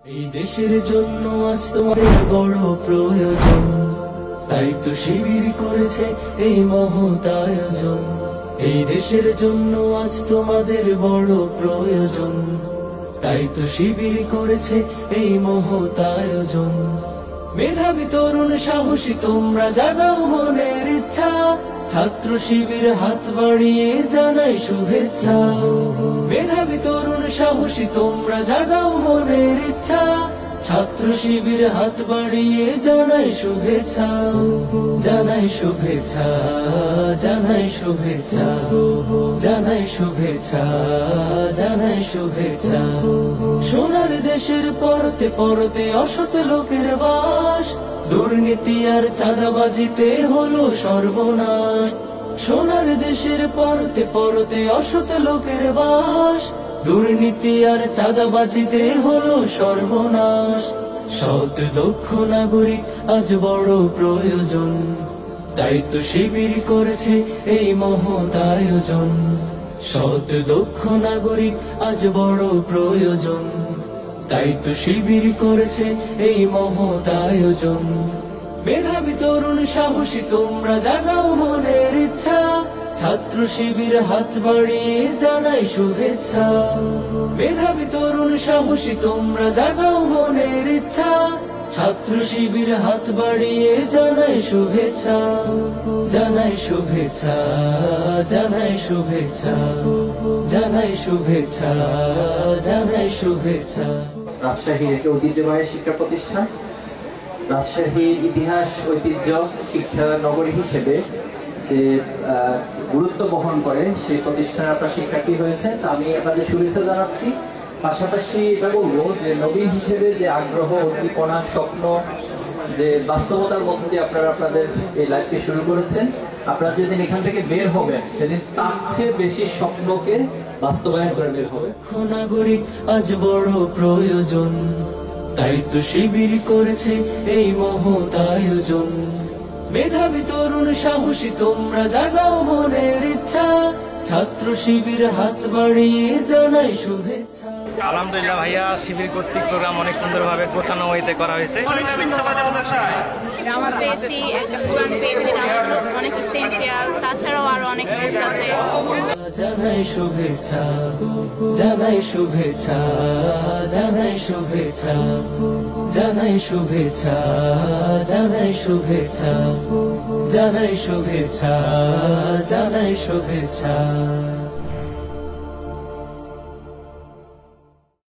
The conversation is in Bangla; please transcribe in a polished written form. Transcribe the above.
এই দেশের জন্য আজ তোমাদের বড় প্রয়োজন, তাই তো শিবির করেছে এই মহৎ আয়োজন। এই দেশের জন্য আজ তোমাদের বড় প্রয়োজন, তাই তো শিবির করেছে এই মহৎ আয়োজন। মেধাবী তরুণ সাহসী তোমরা জাগাও মনের ইচ্ছা, ছাত্র শিবির হাত বাড়িয়ে জানাই শুভেচ্ছা। মেধাবী তরুণ সাহসী তোমরা জাগাও মনের ইচ্ছা, ছাত্র শিবির হাত বাড়িয়ে জানাই শুভেচ্ছা। জানাই শুভেচ্ছা, জানাই শুভেচ্ছা, জানাই শুভেচ্ছা, জানাই শুভেচ্ছা। সোনার দেশের পরতে পরতে অসৎ লোকের বাস, দুর্নীতি আর চাঁদাবাজিতে হলো সর্বনাশ। সোনার দেশের পরতে পরতে অসৎ লোকের বাস, দুর্নীতি আর চাঁদাবাজিতে হলো সর্বনাশ। সৎ দক্ষ নাগরিক আজ বড় প্রয়োজন, তাই তো শিবির করেছে এই মহৎ আয়োজন। সৎ দক্ষ নাগরিক আজ বড় প্রয়োজন, তাই তো শিবির করেছে এই মহৎ আয়োজন। মেধাবী তরুণ সাহসী তোমরা জাগাও মনের ইচ্ছা, ছাত্র শিবির হাত বাড়িয়ে জানাই শুভেচ্ছা। মেধাবী তরুণ সাহসী তোমরা জাগাও মনের ইচ্ছা, ছাত্র শিবির হাত বাড়িয়ে জানাই শুভেচ্ছা। জানাই শুভেচ্ছা, জানাই শুভেচ্ছা, জানাই শুভেচ্ছা, জানাই শুভেচ্ছা। রাজশাহীর একটি ঐতিহ্যবাহী শিক্ষা প্রতিষ্ঠান, রাজশাহীর ইতিহাস ঐতিহ্য শিক্ষা নগরী হিসেবে যে গুরুত্ব বহন করে সেই প্রতিষ্ঠানে আপনার শিক্ষার্থী হয়েছে, আমি আপনাদের শুভেচ্ছা জানাচ্ছি। পাশাপাশি এটা বলবো যে নবীন হিসেবে যে আগ্রহ, উদ্দীপনা, স্বপ্ন, যে বাস্তবতার মধ্যে দিয়ে আপনারা আপনাদের এই লাইফকে শুরু করেছেন, আপনারা যেদিন এখান থেকে বের হবেন সেদিন তার চেয়ে বেশি স্বপ্নকে বাস্তবায়ন করে বের হবে। নাগরিক আজ বড় প্রয়োজন, তাই তো শিবির করেছে এই মহৎ আয়োজন। মেধাবী তরুণ সাহসী তোমরা জাগাও মনের ইচ্ছা, ছাত্র শিবির হাত বাড়িয়ে জানাই শুভেচ্ছা। আলহামদুলিল্লাহ ভাইয়া, শিবির কর্তৃক প্রোগ্রাম অনেক সুন্দরভাবে গোছানো হইতে করা হয়েছে। আমরা পেয়েছি একটা পুরান পেজ, যেটা আমাদের অনেক এসেনশিয়াল, তাছাড়াও আরো অনেক কোর্স আছে। জানাই শুভেচ্ছা, জানাই শুভেচ্ছা, জানাই শুভেচ্ছা, জানাই শুভেচ্ছা, জানাই শুভেচ্ছা, জানাই শুভেচ্ছা, জানাই শুভেচ্ছা।